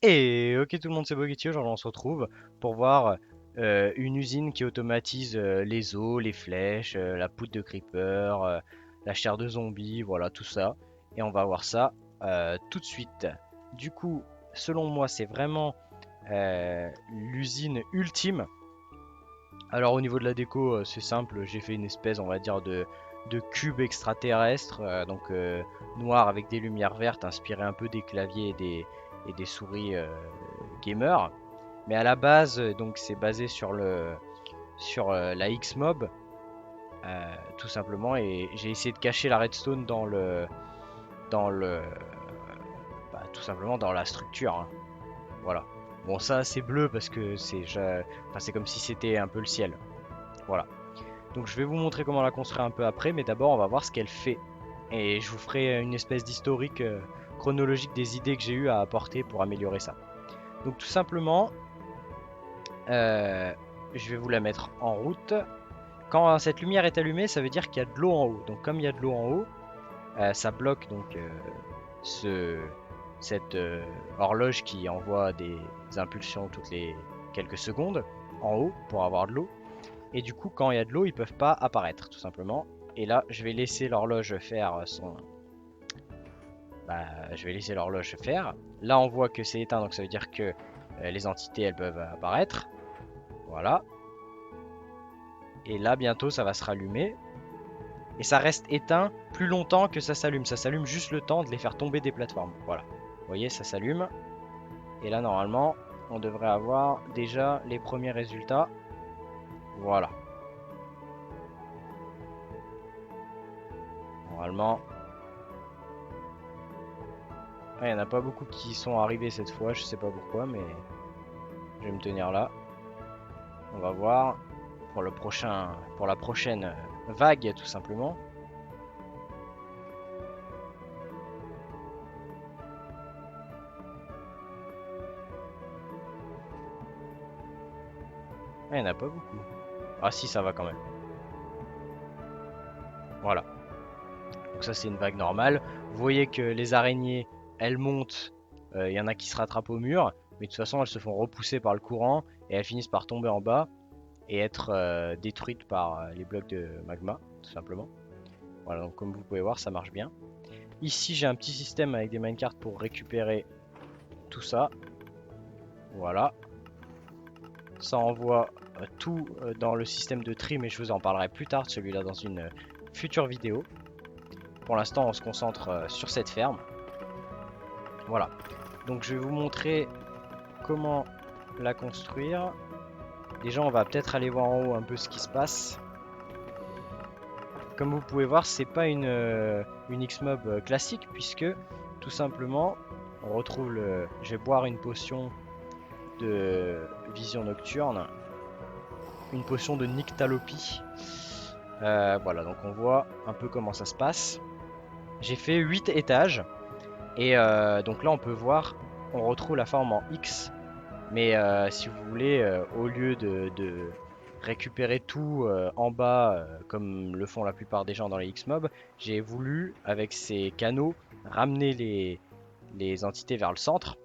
Et ok tout le monde, c'est Bogetti, aujourd'hui on se retrouve pour voir une usine qui automatise les os, les flèches, la poudre de creeper, la chair de zombie, voilà tout ça. Et on va voir ça tout de suite. Du coup, selon moi, c'est vraiment l'usine ultime. Alors au niveau de la déco, c'est simple, j'ai fait une espèce, on va dire, de cube extraterrestre, noir avec des lumières vertes, inspiré un peu des claviers et des souris gamer. Mais à la base, donc c'est basé sur la Xmob, tout simplement, et j'ai essayé de cacher la redstone dans le, tout simplement dans la structure, hein. Voilà. Bon, ça c'est bleu parce que enfin, c'est comme si c'était un peu le ciel. Voilà. Donc je vais vous montrer comment la construire un peu après, mais d'abord on va voir ce qu'elle fait. Et je vous ferai une espèce d'historique chronologique des idées que j'ai eu à apporter pour améliorer ça. Donc tout simplement, euh, je vais vous la mettre en route. Quand cette lumière est allumée, ça veut dire qu'il y a de l'eau en haut. Donc comme il y a de l'eau en haut, ça bloque donc ce, cette horloge qui envoie des impulsions toutes les quelques secondes en haut pour avoir de l'eau. Et du coup, quand il y a de l'eau, ils peuvent pas apparaître, tout simplement. Et là, je vais laisser l'horloge faire son. Je vais laisser l'horloge faire. Là, on voit que c'est éteint, donc ça veut dire que les entités, elles peuvent apparaître. Voilà. Et là, bientôt, ça va se rallumer. Et ça reste éteint plus longtemps que ça s'allume. Ça s'allume juste le temps de les faire tomber des plateformes. Voilà. Vous voyez, ça s'allume. Et là, normalement, on devrait avoir déjà les premiers résultats. Voilà. Normalement, il n'y en a pas beaucoup qui sont arrivés cette fois, je sais pas pourquoi, mais je vais me tenir là. On va voir pour la prochaine vague, tout simplement. Il n'y en a pas beaucoup. Ah si, ça va quand même. Voilà. Donc ça, c'est une vague normale. Vous voyez que les araignées, elles montent. Il y en a qui se rattrapent au mur, mais de toute façon, elles se font repousser par le courant et elles finissent par tomber en bas et être détruites par les blocs de magma, tout simplement. Voilà, donc comme vous pouvez voir, ça marche bien. Ici, j'ai un petit système avec des minecarts pour récupérer tout ça. Voilà. Ça envoie tout dans le système de tri, mais je vous en parlerai plus tard de celui-là dans une future vidéo. Pour l'instant, on se concentre sur cette ferme. Voilà. Donc je vais vous montrer comment la construire. Déjà, on va peut-être aller voir en haut un peu ce qui se passe. Comme vous pouvez voir, c'est pas une Xmob classique, puisque tout simplement, on retrouve le. Je vais boire une potion de vision nocturne, une potion de nyctalopie. Voilà, donc on voit un peu comment ça se passe. J'ai fait 8 étages, et donc là on peut voir, on retrouve la forme en X, mais si vous voulez, au lieu de récupérer tout en bas, comme le font la plupart des gens dans les X-Mob, j'ai voulu, avec ces canaux, ramener les entités vers le centre,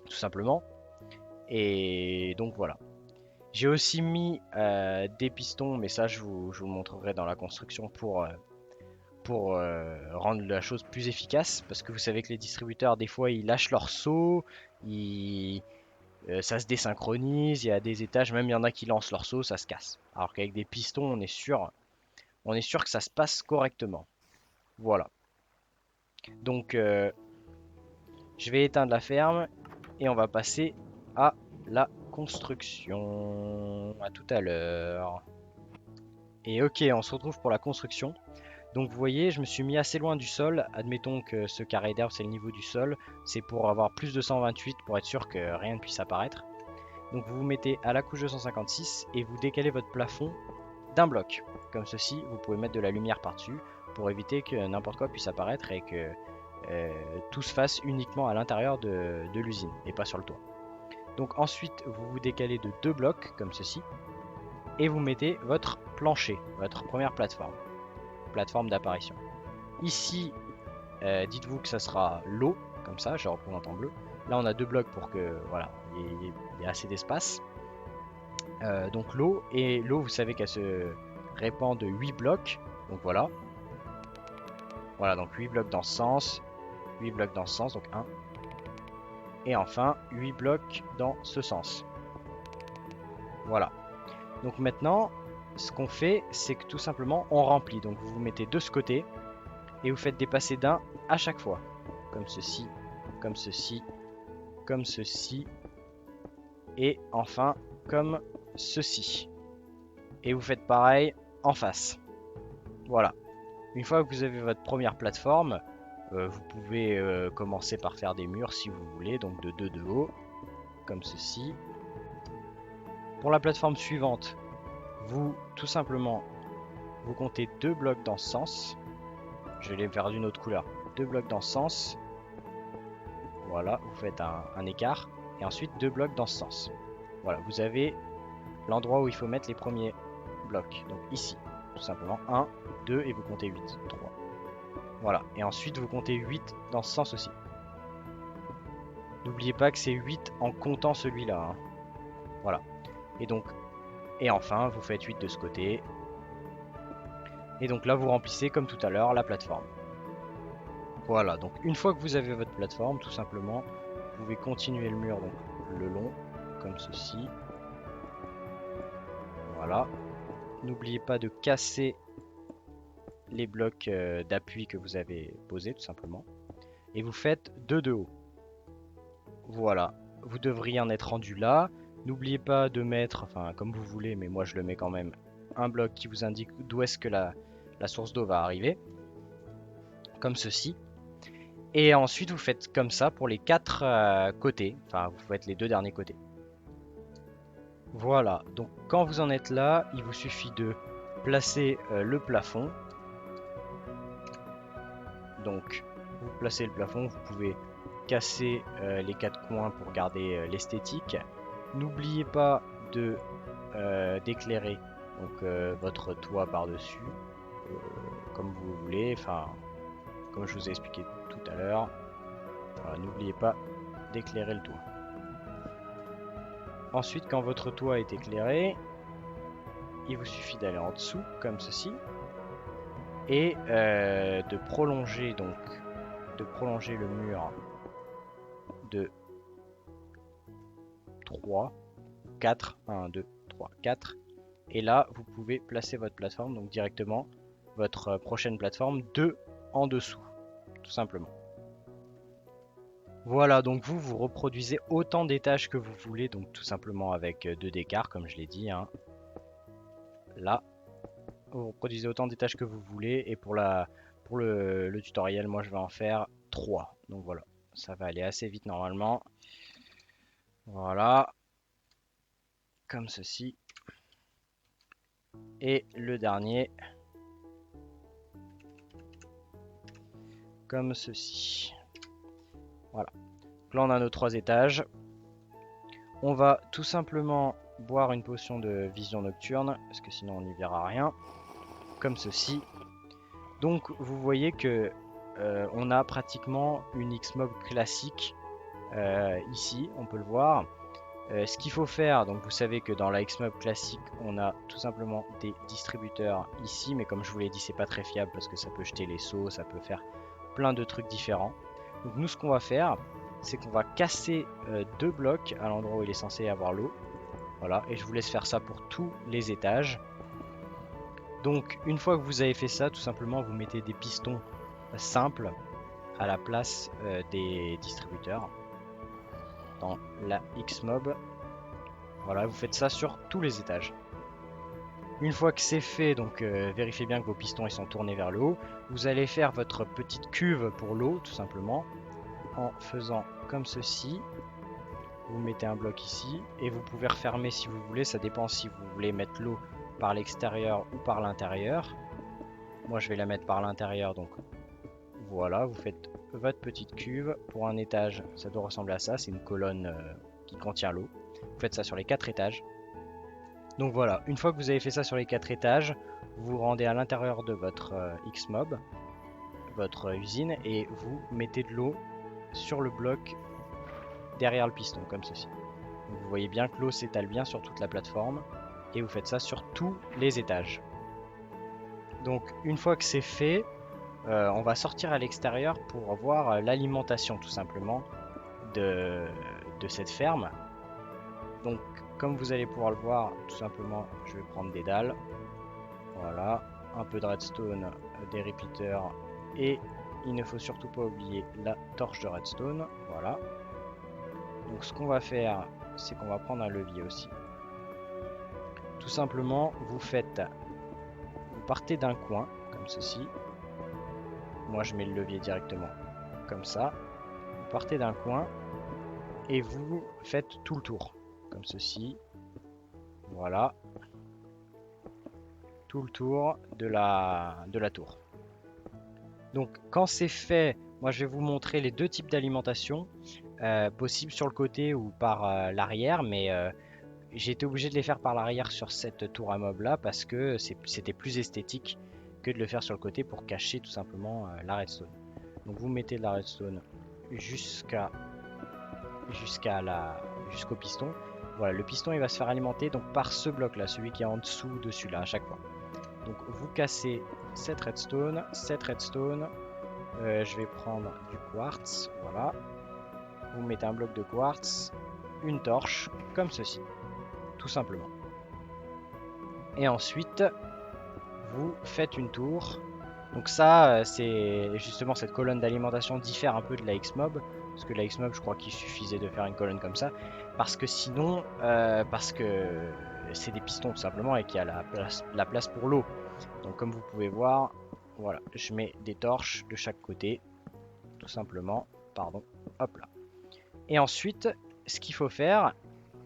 tout simplement. Et donc voilà. J'ai aussi mis des pistons, mais ça je vous le montrerai dans la construction pour rendre la chose plus efficace. Parce que vous savez que les distributeurs, des fois, ils lâchent leur seau, ça se désynchronise, il y a des étages, même il y en a qui lancent leur seau, ça se casse. Alors qu'avec des pistons, on est sûr que ça se passe correctement. Voilà. Donc, je vais éteindre la ferme et on va passer à la construction. À tout à l'heure. Et ok, on se retrouve pour la construction. Donc vous voyez, je me suis mis assez loin du sol. Admettons que ce carré d'herbe, c'est le niveau du sol. C'est pour avoir plus de 128 pour être sûr que rien ne puisse apparaître. Donc vous vous mettez à la couche 256 et vous décalez votre plafond d'un bloc. Comme ceci, vous pouvez mettre de la lumière par-dessus pour éviter que n'importe quoi puisse apparaître et que tout se fasse uniquement à l'intérieur de l'usine et pas sur le toit. Donc ensuite, vous vous décalez de 2 blocs comme ceci et vous mettez votre plancher, votre première plateforme d'apparition. Ici, dites-vous que ça sera l'eau, comme ça, je représente en bleu. Là on a 2 blocs pour que voilà, il y ait assez d'espace. Donc l'eau, et l'eau vous savez qu'elle se répand de 8 blocs. Donc voilà. Voilà, donc 8 blocs dans ce sens, 8 blocs dans ce sens, donc 1. Et enfin 8 blocs dans ce sens. Voilà. Donc maintenant, ce qu'on fait, c'est que tout simplement on remplit. Donc vous vous mettez de ce côté et vous faites dépasser d'un à chaque fois. Comme ceci, comme ceci, comme ceci. Et enfin comme ceci. Et vous faites pareil en face. Voilà. Une fois que vous avez votre première plateforme, vous pouvez commencer par faire des murs si vous voulez, donc de 2 de haut, comme ceci. Pour la plateforme suivante, vous, tout simplement, vous comptez 2 blocs dans ce sens. Je vais les faire d'une autre couleur. 2 blocs dans ce sens. Voilà, vous faites un écart. Et ensuite 2 blocs dans ce sens. Voilà, vous avez l'endroit où il faut mettre les premiers blocs. Donc ici, tout simplement. 1, 2 et vous comptez 8. 3. Voilà, et ensuite vous comptez 8 dans ce sens aussi. N'oubliez pas que c'est 8 en comptant celui-là. Hein. Voilà. Et donc, et enfin, vous faites 8 de ce côté. Et donc là, vous remplissez comme tout à l'heure la plateforme. Voilà, donc une fois que vous avez votre plateforme, tout simplement, vous pouvez continuer le mur donc le long, comme ceci. Voilà. N'oubliez pas de casser les blocs d'appui que vous avez posés, tout simplement. Et vous faites 2 de haut. Voilà. Vous devriez en être rendu là. N'oubliez pas de mettre, enfin comme vous voulez, mais moi je le mets quand même, un bloc qui vous indique d'où est-ce que la source d'eau va arriver. Comme ceci. Et ensuite vous faites comme ça pour les 4 côtés. Enfin vous faites les 2 derniers côtés. Voilà, donc quand vous en êtes là, il vous suffit de placer le plafond. Donc vous placez le plafond, vous pouvez casser les 4 coins pour garder l'esthétique. N'oubliez pas de d'éclairer donc votre toit par-dessus comme vous voulez, enfin comme je vous ai expliqué tout à l'heure. Voilà, n'oubliez pas d'éclairer le toit. Ensuite, quand votre toit est éclairé, il vous suffit d'aller en dessous comme ceci et de prolonger le mur de 3, 4, 1, 2, 3, 4. Et là, vous pouvez placer votre plateforme, donc directement votre prochaine plateforme 2 en dessous, tout simplement. Voilà, donc vous reproduisez autant d'étages que vous voulez, donc tout simplement avec 2 d'écart, comme je l'ai dit. Hein. Là, vous reproduisez autant d'étages que vous voulez, et pour le tutoriel, moi je vais en faire 3. Donc voilà, ça va aller assez vite normalement. Voilà, comme ceci. Et le dernier, comme ceci. Voilà. Donc là on a nos 3 étages. On va tout simplement boire une potion de vision nocturne, parce que sinon on n'y verra rien. Comme ceci. Donc vous voyez que on a pratiquement une Xmob classique ici, on peut le voir. Ce qu'il faut faire, donc vous savez que dans la Xmob classique, on a tout simplement des distributeurs ici, mais comme je vous l'ai dit, c'est pas très fiable parce que ça peut jeter les seaux, ça peut faire plein de trucs différents. Donc nous, ce qu'on va faire, c'est qu'on va casser 2 blocs à l'endroit où il est censé avoir l'eau. Voilà, et je vous laisse faire ça pour tous les étages. Donc une fois que vous avez fait ça, tout simplement, vous mettez des pistons simples à la place des distributeurs dans la Xmob. Voilà, vous faites ça sur tous les étages. Une fois que c'est fait, donc vérifiez bien que vos pistons ils sont tournés vers le haut. Vous allez faire votre petite cuve pour l'eau, tout simplement, en faisant comme ceci. Vous mettez un bloc ici et vous pouvez refermer si vous voulez. Ça dépend si vous voulez mettre l'eau par l'extérieur ou par l'intérieur. Moi, je vais la mettre par l'intérieur, donc voilà. Vous faites votre petite cuve pour un étage. Ça doit ressembler à ça. C'est une colonne qui contient l'eau. Vous faites ça sur les 4 étages. Donc voilà, une fois que vous avez fait ça sur les 4 étages, vous vous rendez à l'intérieur de votre Xmob, votre usine, et vous mettez de l'eau sur le bloc derrière le piston, comme ceci. Donc vous voyez bien que l'eau s'étale bien sur toute la plateforme, et vous faites ça sur tous les étages. Donc une fois que c'est fait, on va sortir à l'extérieur pour voir l'alimentation tout simplement de, de cette ferme. Donc comme vous allez pouvoir le voir, tout simplement je vais prendre des dalles. Voilà, un peu de redstone, des repeaters et il ne faut surtout pas oublier la torche de redstone. Voilà. Donc ce qu'on va faire, c'est qu'on va prendre un levier aussi. Tout simplement, vous partez d'un coin, comme ceci. Moi je mets le levier directement comme ça. Vous partez d'un coin et vous faites tout le tour, comme ceci. Voilà. Tout le tour de la tour. Donc quand c'est fait, moi je vais vous montrer les deux types d'alimentation possibles sur le côté ou par l'arrière, mais j'ai été obligé de les faire par l'arrière sur cette tour à meubles là parce que c'était plus esthétique que de le faire sur le côté pour cacher tout simplement la redstone. Donc vous mettez de la redstone jusqu'au piston. Voilà, le piston il va se faire alimenter donc par ce bloc là, celui qui est en dessous, dessus là à chaque fois. Donc vous cassez cette redstone, je vais prendre du quartz, voilà. Vous mettez un bloc de quartz, une torche, comme ceci, tout simplement. Et ensuite, vous faites une tour. Donc ça, c'est justement cette colonne d'alimentation diffère un peu de la X-Mob. Parce que la X-Mob, je crois qu'il suffisait de faire une colonne comme ça. Parce que sinon, parce que c'est des pistons tout simplement et qu'il y a la place pour l'eau. Donc comme vous pouvez voir, voilà, je mets des torches de chaque côté, tout simplement, pardon, hop là. Et ensuite, ce qu'il faut faire,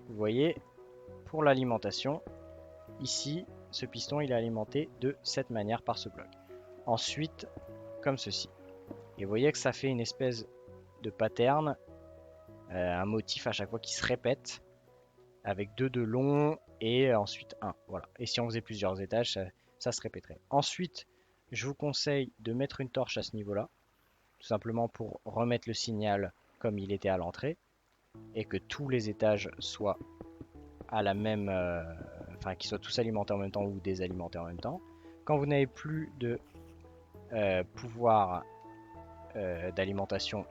vous voyez, pour l'alimentation, ici, ce piston il est alimenté de cette manière par ce bloc. Ensuite, comme ceci. Et vous voyez que ça fait une espèce de pattern, un motif à chaque fois qui se répète, avec deux de long et ensuite un. Voilà. Et si on faisait plusieurs étages, ça se répéterait. Ensuite, je vous conseille de mettre une torche à ce niveau-là, tout simplement pour remettre le signal comme il était à l'entrée, et que tous les étages soient à la même, enfin qu'ils soient tous alimentés en même temps ou désalimentés en même temps. Quand vous n'avez plus de pouvoir d'alimentation,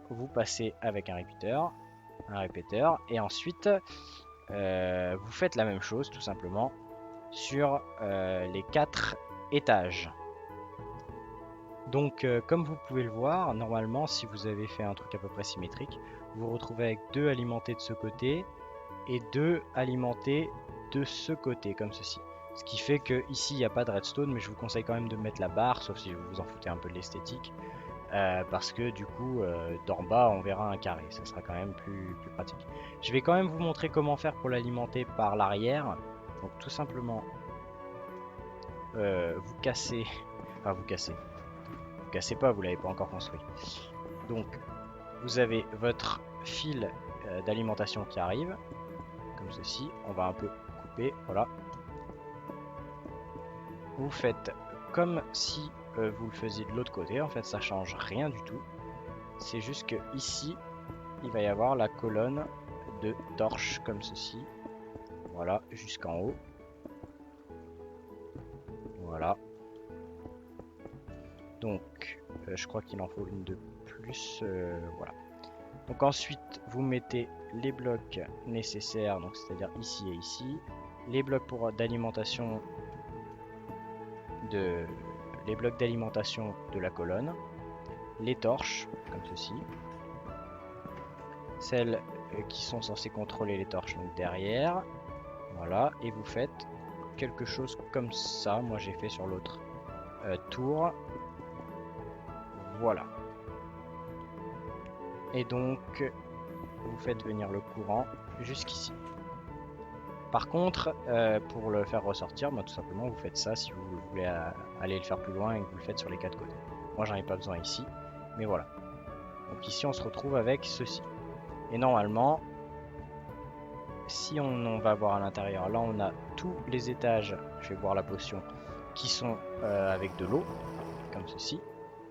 vous passez avec un répéteur, et ensuite vous faites la même chose tout simplement sur les 4 étages. Donc comme vous pouvez le voir, normalement si vous avez fait un truc à peu près symétrique, vous vous retrouvez avec 2 alimentés de ce côté et 2 alimentés de ce côté, comme ceci. Ce qui fait que ici il n'y a pas de redstone, mais je vous conseille quand même de mettre la barre, sauf si vous vous en foutez un peu de l'esthétique. Parce que du coup, d'en bas, on verra un carré. Ça sera quand même plus pratique. Je vais quand même vous montrer comment faire pour l'alimenter par l'arrière. Donc tout simplement, vous cassez... Enfin, vous cassez. Vous cassez pas, vous l'avez pas encore construit. Donc, vous avez votre fil d'alimentation qui arrive. Comme ceci. On va un peu couper. Voilà. Vous faites comme si vous le faisiez de l'autre côté. En fait, ça change rien du tout. C'est juste que ici, il va y avoir la colonne de torches comme ceci. Voilà, jusqu'en haut. Voilà. Donc, je crois qu'il en faut une de plus. Voilà. Donc ensuite, vous mettez les blocs nécessaires, donc c'est-à-dire ici et ici. Les blocs d'alimentation de la colonne. Les torches, comme ceci. Celles qui sont censées contrôler les torches, donc derrière. Voilà, et vous faites quelque chose comme ça. Moi j'ai fait sur l'autre tour. Voilà. Et donc vous faites venir le courant jusqu'ici. Par contre, pour le faire ressortir, bah, tout simplement vous faites ça si vous voulez aller le faire plus loin et que vous le faites sur les 4 côtés. Moi j'en ai pas besoin ici, mais voilà. Donc ici on se retrouve avec ceci. Et normalement, si on va voir à l'intérieur, là on a tous les étages, je vais boire la potion, qui sont avec de l'eau, comme ceci.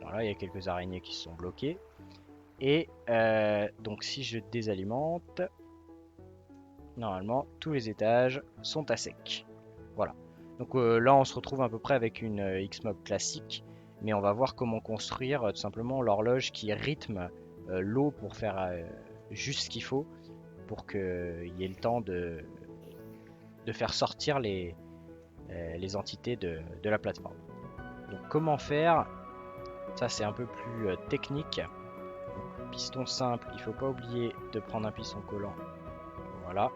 Voilà, il y a quelques araignées qui se sont bloquées. Et donc si je désalimente, normalement tous les étages sont à sec. Voilà. Donc là on se retrouve à peu près avec une Xmob classique, mais on va voir comment construire tout simplement l'horloge qui rythme l'eau pour faire juste ce qu'il faut pour qu'il y ait le temps de faire sortir les entités de la plateforme. Donc comment faire? Ça c'est un peu plus technique. Donc, piston simple, il faut pas oublier de prendre un piston collant. Voilà.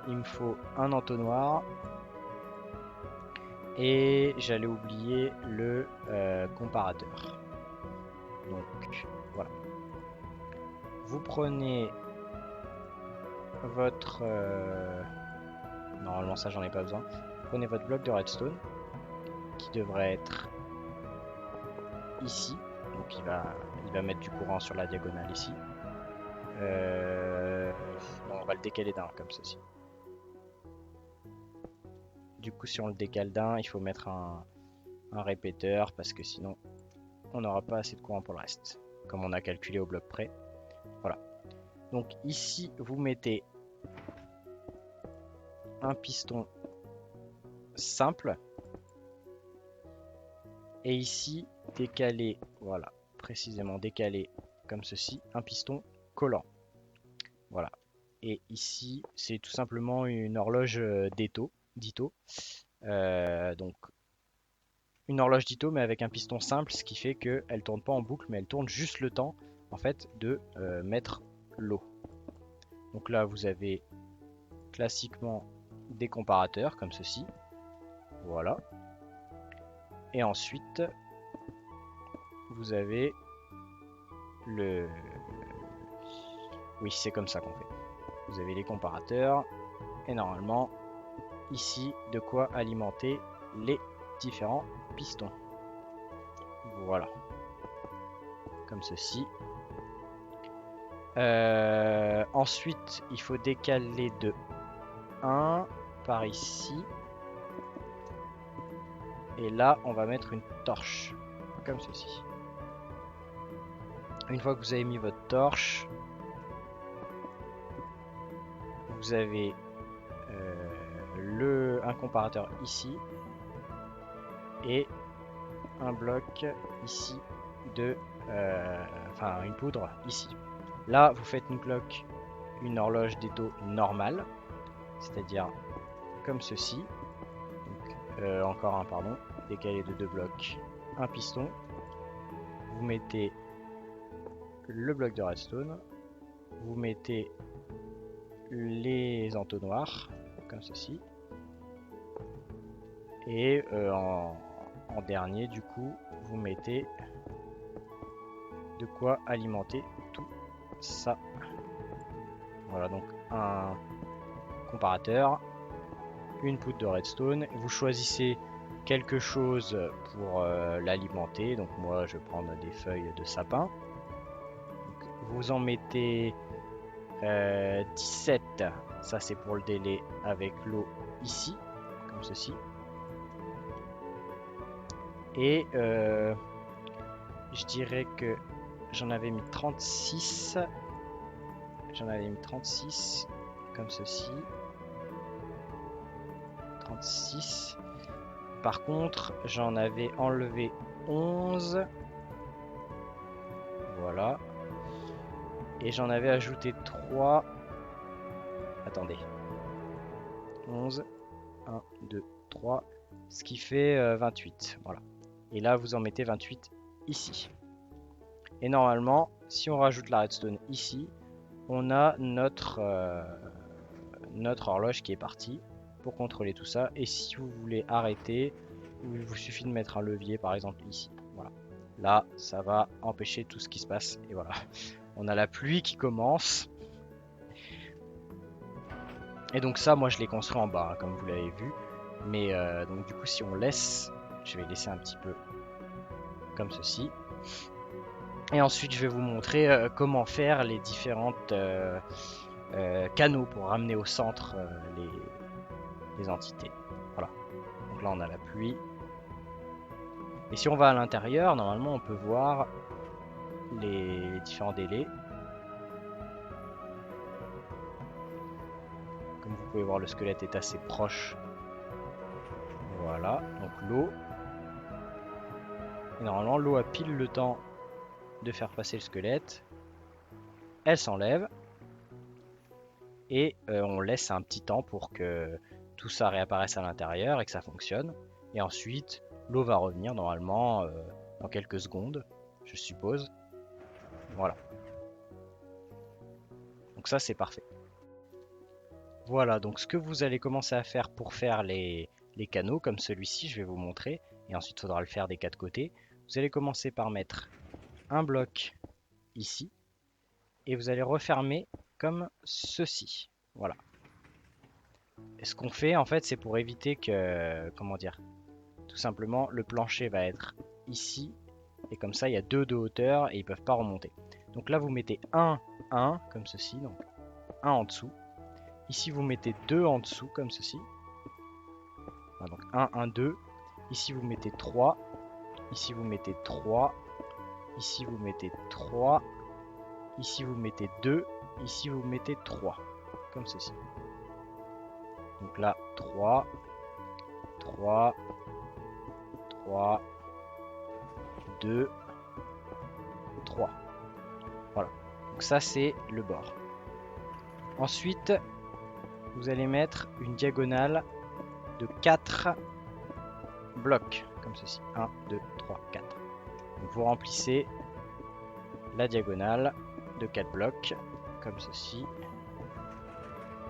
Il me faut un entonnoir. Et j'allais oublier le comparateur. Donc voilà. Vous prenez votre... normalement ça j'en ai pas besoin. Vous prenez votre bloc de redstone qui devrait être ici. Donc il va mettre du courant sur la diagonale ici. Non, on va le décaler d'un comme ceci. Du coup si on le décale d'un, il faut mettre un répéteur parce que sinon on n'aura pas assez de courant pour le reste. Comme on a calculé au bloc près. Voilà. Donc ici vous mettez un piston simple et ici décalé, voilà, précisément décalé comme ceci, un piston collant. Voilà. Et ici c'est tout simplement une horloge d'Ito. Donc une horloge d'Ito mais avec un piston simple, ce qui fait qu'elle tourne pas en boucle mais elle tourne juste le temps en fait de mettre l'eau. Donc là vous avez classiquement des comparateurs comme ceci. Voilà. Et ensuite, vous avez le... Oui, c'est comme ça qu'on fait. Vous avez les comparateurs. Et normalement, ici, de quoi alimenter les différents pistons. Voilà. Comme ceci. Ensuite, il faut décaler de 1 par ici. Et là, on va mettre une torche. Comme ceci. Une fois que vous avez mis votre torche, vous avez un comparateur ici et un bloc ici de enfin une poudre ici. Là vous faites une cloque, une horloge d'Eto normale, c'est-à-dire comme ceci. Donc, encore un pardon, décalé de 2 blocs, un piston. Vous mettez le bloc de redstone, vous mettez les entonnoirs comme ceci. Et en dernier, du coup, vous mettez de quoi alimenter tout ça. Voilà, donc un comparateur, une poudre de redstone. Vous choisissez quelque chose pour l'alimenter. Donc moi, je vais prendre des feuilles de sapin. Donc, vous en mettez 17. Ça, c'est pour le délai avec l'eau ici, comme ceci. Et je dirais que j'en avais mis 36. J'en avais mis 36 comme ceci. 36. Par contre, j'en avais enlevé 11. Voilà. Et j'en avais ajouté 3. Attendez. 11. 1, 2, 3. Ce qui fait 28. Voilà. Et là, vous en mettez 28 ici. Et normalement, si on rajoute la redstone ici, on a notre horloge qui est partie pour contrôler tout ça. Et si vous voulez arrêter, il vous suffit de mettre un levier par exemple ici. Voilà. Là, ça va empêcher tout ce qui se passe. Et voilà. On a la pluie qui commence. Et donc ça, moi je l'ai construit en bas, hein, comme vous l'avez vu. Mais donc du coup, si on laisse, je vais laisser un petit peu comme ceci. Et ensuite, je vais vous montrer comment faire les différentes canaux pour ramener au centre les entités. Voilà. Donc là, on a la pluie. Et si on va à l'intérieur, normalement, on peut voir les différents délais. Comme vous pouvez voir, le squelette est assez proche. Voilà, donc l'eau. Et normalement, l'eau a pile le temps de faire passer le squelette. Elle s'enlève. Et on laisse un petit temps pour que tout ça réapparaisse à l'intérieur et que ça fonctionne. Et ensuite, l'eau va revenir normalement dans quelques secondes, je suppose. Voilà. Donc ça, c'est parfait. Voilà, donc ce que vous allez commencer à faire pour faire les canaux, comme celui-ci, je vais vous montrer. Et ensuite, il faudra le faire des quatre côtés. Vous allez commencer par mettre un bloc ici. Et vous allez refermer comme ceci. Voilà. Et ce qu'on fait, en fait, c'est pour éviter que... Comment dire? Tout simplement, le plancher va être ici. Et comme ça, il y a deux de hauteur et ils ne peuvent pas remonter. Donc là, vous mettez 1, 1, comme ceci. Donc 1 en dessous. Ici, vous mettez 2 en dessous, comme ceci. Voilà, donc 1, 1, 2. Ici, vous mettez 3. Ici, vous mettez 3. Ici, vous mettez 3. Ici, vous mettez 2. Ici, vous mettez 3. Comme ceci. Donc là, 3, 3, 3, 2, 3. Voilà. Donc ça, c'est le bord. Ensuite, vous allez mettre une diagonale de 4 blocs, comme ceci. 1, 2, 3, 4. Donc vous remplissez la diagonale de 4 blocs, comme ceci.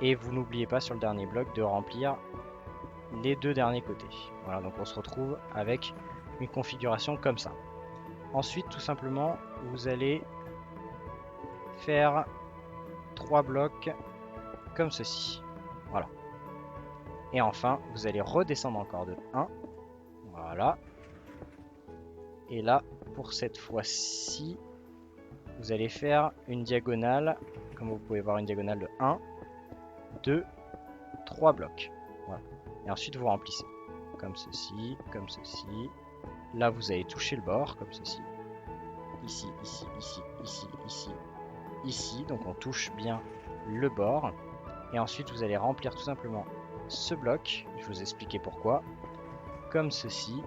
Et vous n'oubliez pas sur le dernier bloc de remplir les deux derniers côtés. Voilà, donc on se retrouve avec une configuration comme ça. Ensuite, tout simplement, vous allez faire 3 blocs comme ceci. Voilà. Et enfin, vous allez redescendre encore de 1. Voilà. Et là, pour cette fois-ci, vous allez faire une diagonale, comme vous pouvez voir, une diagonale de 1, 2, 3 blocs. Voilà. Et ensuite, vous remplissez. Comme ceci, comme ceci. Là, vous allez toucher le bord, comme ceci. Ici, ici, ici, ici, ici, ici. Donc, on touche bien le bord. Et ensuite, vous allez remplir tout simplement ce bloc. Je vais vous expliquer pourquoi. Comme ceci.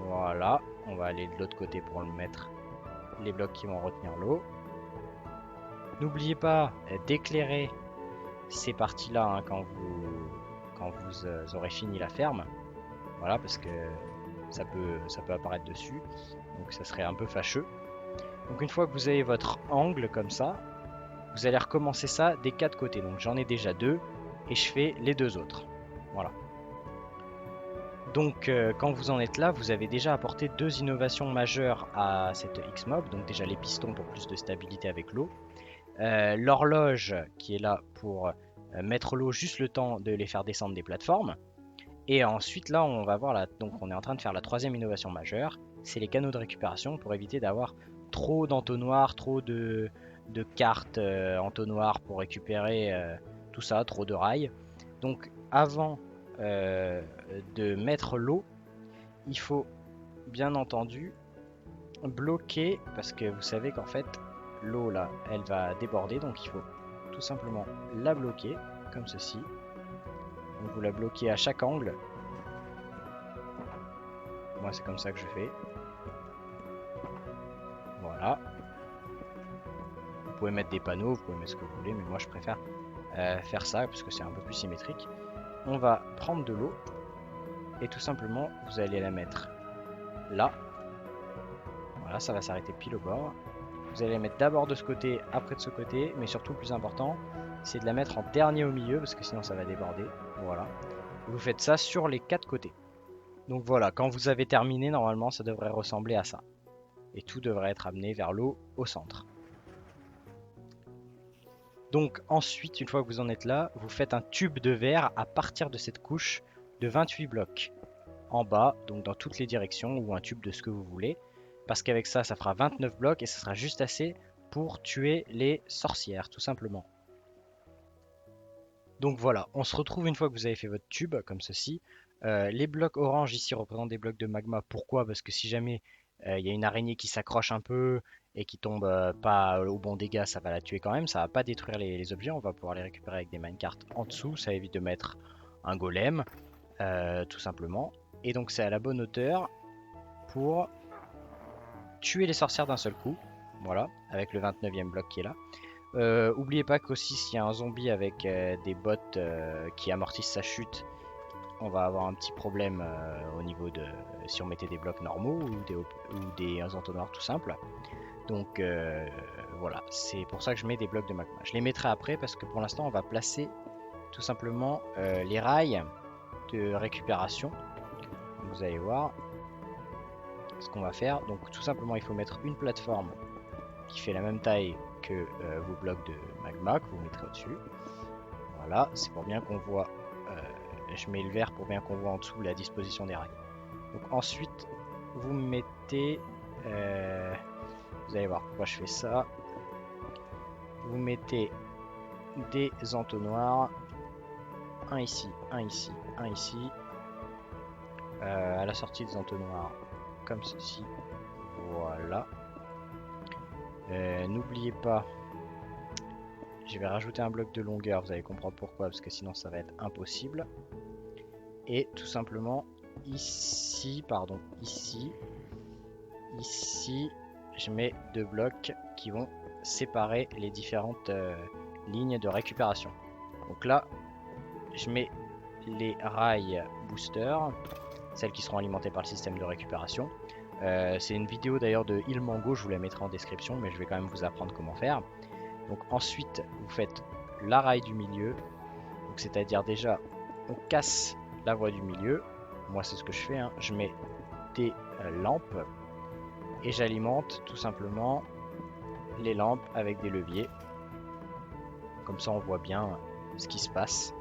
Voilà. On va aller de l'autre côté pour le mettre. Les blocs qui vont retenir l'eau. N'oubliez pas d'éclairer ces parties-là hein, quand vous aurez fini la ferme. Voilà, parce que ça peut apparaître dessus. Donc ça serait un peu fâcheux. Donc une fois que vous avez votre angle comme ça, vous allez recommencer ça des quatre côtés. Donc j'en ai déjà deux et je fais les deux autres. Voilà. Donc quand vous en êtes là, vous avez déjà apporté deux innovations majeures à cette X-Mob. Donc déjà les pistons pour plus de stabilité avec l'eau. L'horloge qui est là pour mettre l'eau juste le temps de les faire descendre des plateformes. Et ensuite là on va voir donc on est en train de faire la troisième innovation majeure, c'est les canaux de récupération pour éviter d'avoir trop d'entonnoirs, trop de cartes entonnoirs pour récupérer tout ça, trop de rails. Donc avant de mettre l'eau, il faut bien entendu bloquer, parce que vous savez qu'en fait l'eau là elle va déborder, donc il faut tout simplement la bloquer comme ceci. Donc vous la bloquez à chaque angle. Moi c'est comme ça que je fais. Voilà. Vous pouvez mettre des panneaux, vous pouvez mettre ce que vous voulez, mais moi je préfère faire ça parce que c'est un peu plus symétrique. On va prendre de l'eau et tout simplement vous allez la mettre là. Voilà, ça va s'arrêter pile au bord. Vous allez la mettre d'abord de ce côté, après de ce côté, mais surtout le plus important, c'est de la mettre en dernier au milieu parce que sinon ça va déborder. Voilà. Vous faites ça sur les quatre côtés. Donc voilà, quand vous avez terminé, normalement ça devrait ressembler à ça. Et tout devrait être amené vers l'eau au centre. Donc ensuite, une fois que vous en êtes là, vous faites un tube de verre à partir de cette couche de 28 blocs. En bas, donc dans toutes les directions, ou un tube de ce que vous voulez. Parce qu'avec ça, ça fera 29 blocs et ça sera juste assez pour tuer les sorcières, tout simplement. Donc voilà, on se retrouve une fois que vous avez fait votre tube, comme ceci. Les blocs orange ici représentent des blocs de magma. Pourquoi? Parce que si jamais il y a une araignée qui s'accroche un peu et qui tombe pas au bon dégât, ça va la tuer quand même. Ça va pas détruire les objets, on va pouvoir les récupérer avec des minecarts en dessous. Ça évite de mettre un golem, tout simplement. Et donc c'est à la bonne hauteur pour tuer les sorcières d'un seul coup. Voilà, avec le 29e bloc qui est là. Oubliez pas qu'aussi s'il y a un zombie avec des bottes qui amortissent sa chute, on va avoir un petit problème au niveau de si on mettait des blocs normaux ou des entonnoirs tout simples. Donc voilà, c'est pour ça que je mets des blocs de magma. Je les mettrai après parce que pour l'instant on va placer tout simplement les rails de récupération. Vous allez voir ce qu'on va faire. Donc tout simplement il faut mettre une plateforme qui fait la même taille que vos blocs de magma que vous mettrez au-dessus. Voilà, c'est pour bien qu'on voit. Je mets le vert pour bien qu'on voit en dessous la disposition des rails. Donc ensuite, vous mettez. Vous allez voir pourquoi je fais ça. Vous mettez des entonnoirs. Un ici, un ici, un ici. À la sortie des entonnoirs, comme ceci. Voilà. N'oubliez pas. Je vais rajouter un bloc de longueur, vous allez comprendre pourquoi, parce que sinon ça va être impossible. Et tout simplement, ici, ici, je mets deux blocs qui vont séparer les différentes lignes de récupération. Donc là, je mets les rails booster, celles qui seront alimentées par le système de récupération. C'est une vidéo d'ailleurs de Ilmango, je vous la mettrai en description, mais je vais quand même vous apprendre comment faire. Donc ensuite, vous faites la rail du milieu, c'est-à-dire déjà, on casse la voie du milieu. Moi, c'est ce que je fais, hein. Je mets des lampes et j'alimente tout simplement les lampes avec des leviers. Comme ça, on voit bien ce qui se passe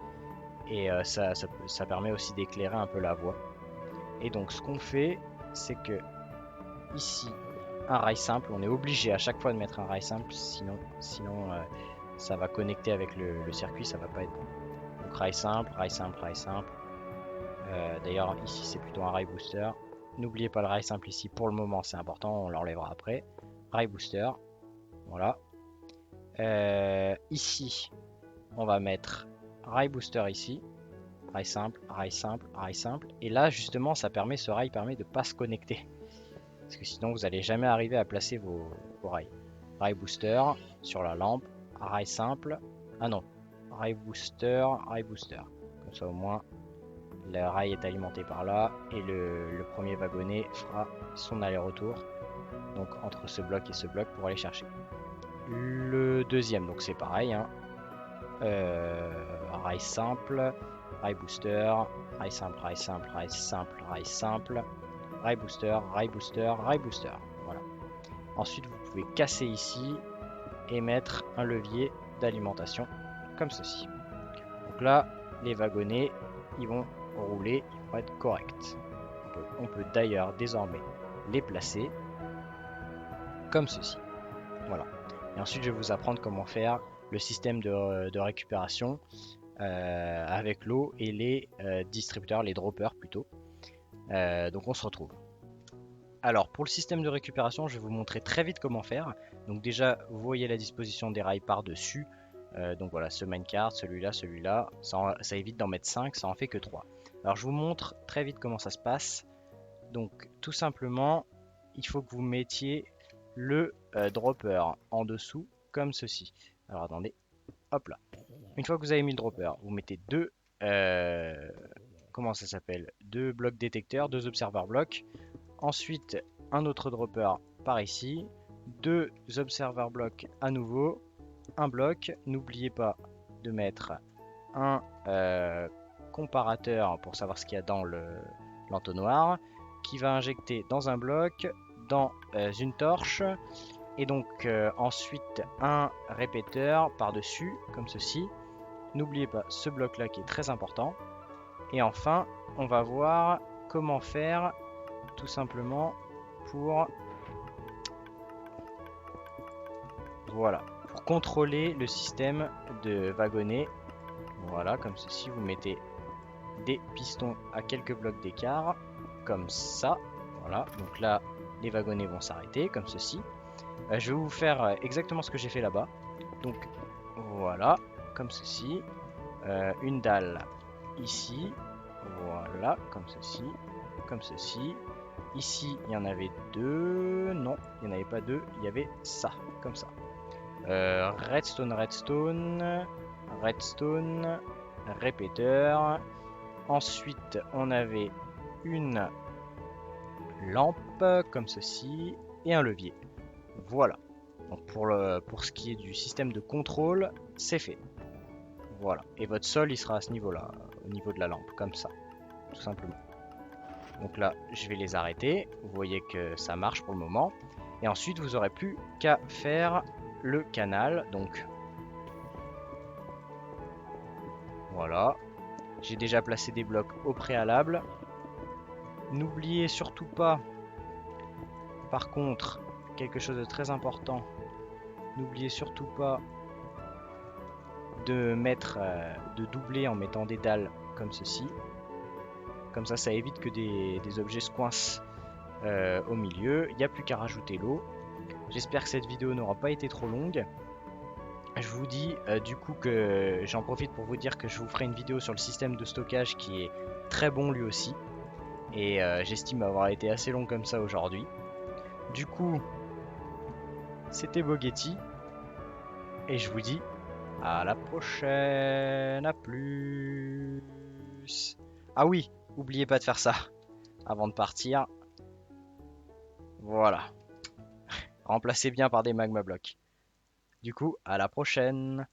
et ça permet aussi d'éclairer un peu la voie. Et donc, ce qu'on fait, c'est que ici, un rail simple, on est obligé à chaque fois de mettre un rail simple, sinon ça va connecter avec le circuit, ça va pas être bon. Donc rail simple, rail simple, rail simple. D'ailleurs ici c'est plutôt un rail booster. N'oubliez pas le rail simple ici pour le moment, c'est important, on l'enlèvera après. Rail booster, voilà. Ici on va mettre rail booster ici. Rail simple, rail simple, rail simple. Et là justement ce rail permet de pas se connecter. Parce que sinon vous n'allez jamais arriver à placer vos rails. Rail booster sur la lampe, rail simple. Ah non, rail booster, rail booster. Comme ça au moins le rail est alimenté par là et le premier wagonnet fera son aller-retour. Donc entre ce bloc et ce bloc pour aller chercher. Le deuxième, donc c'est pareil. Hein. Rail simple, rail booster, rail simple, rail simple, rail simple, rail simple. Rail booster, rail booster, rail booster. Voilà. Ensuite, vous pouvez casser ici et mettre un levier d'alimentation comme ceci. Donc là, les wagonnets, ils vont rouler, ils vont être corrects. On peut d'ailleurs désormais les placer comme ceci. Voilà. Et ensuite, je vais vous apprendre comment faire le système de récupération avec l'eau et les distributeurs, les droppers plutôt. Donc on se retrouve. Alors pour le système de récupération, je vais vous montrer très vite comment faire. Donc déjà, vous voyez la disposition des rails par-dessus. Donc voilà, ce minecart, celui-là, celui-là. Ça évite d'en mettre 5, ça en fait que 3. Alors je vous montre très vite comment ça se passe. Donc tout simplement, il faut que vous mettiez le dropper en dessous comme ceci. Alors attendez, hop là. Une fois que vous avez mis le dropper, vous mettez deux... comment ça s'appelle? Deux blocs détecteurs, deux observeurs blocs. Ensuite, un autre dropper par ici, deux observeurs blocs à nouveau, un bloc. N'oubliez pas de mettre un comparateur pour savoir ce qu'il y a dans l'entonnoir, qui va injecter dans un bloc, dans une torche, et donc ensuite un répéteur par-dessus, comme ceci. N'oubliez pas ce bloc là qui est très important. Et enfin, on va voir comment faire tout simplement pour voilà, pour contrôler le système de wagonnets. Voilà, comme ceci, vous mettez des pistons à quelques blocs d'écart, comme ça. Voilà, donc là, les wagonnets vont s'arrêter, comme ceci. Je vais vous faire exactement ce que j'ai fait là-bas. Donc voilà, comme ceci. Une dalle ici. Voilà, comme ceci. Comme ceci. Ici, il y en avait deux. Non, il n'y en avait pas deux. Il y avait ça, comme ça. Redstone, redstone. Redstone. Répéteur. Ensuite, on avait une lampe, comme ceci. Et un levier. Voilà. Donc pour ce qui est du système de contrôle, c'est fait. Voilà. Et votre sol, il sera à ce niveau-là, au niveau de la lampe, comme ça, tout simplement. Donc là, je vais les arrêter. Vous voyez que ça marche pour le moment. Et ensuite, vous n'aurez plus qu'à faire le canal. Donc voilà. J'ai déjà placé des blocs au préalable. N'oubliez surtout pas, par contre, quelque chose de très important. N'oubliez surtout pas de doubler en mettant des dalles comme ceci. Comme ça évite que des objets se coincent au milieu. Il n'y a plus qu'à rajouter l'eau. J'espère que cette vidéo n'aura pas été trop longue. Je vous dis du coup que j'en profite pour vous dire que je vous ferai une vidéo sur le système de stockage qui est très bon lui aussi. Et j'estime avoir été assez long comme ça aujourd'hui. Du coup, c'était Bogetti. Et je vous dis à la prochaine. À plus. Ah oui, oubliez pas de faire ça avant de partir. Voilà. Remplacez bien par des magma blocs. Du coup, à la prochaine.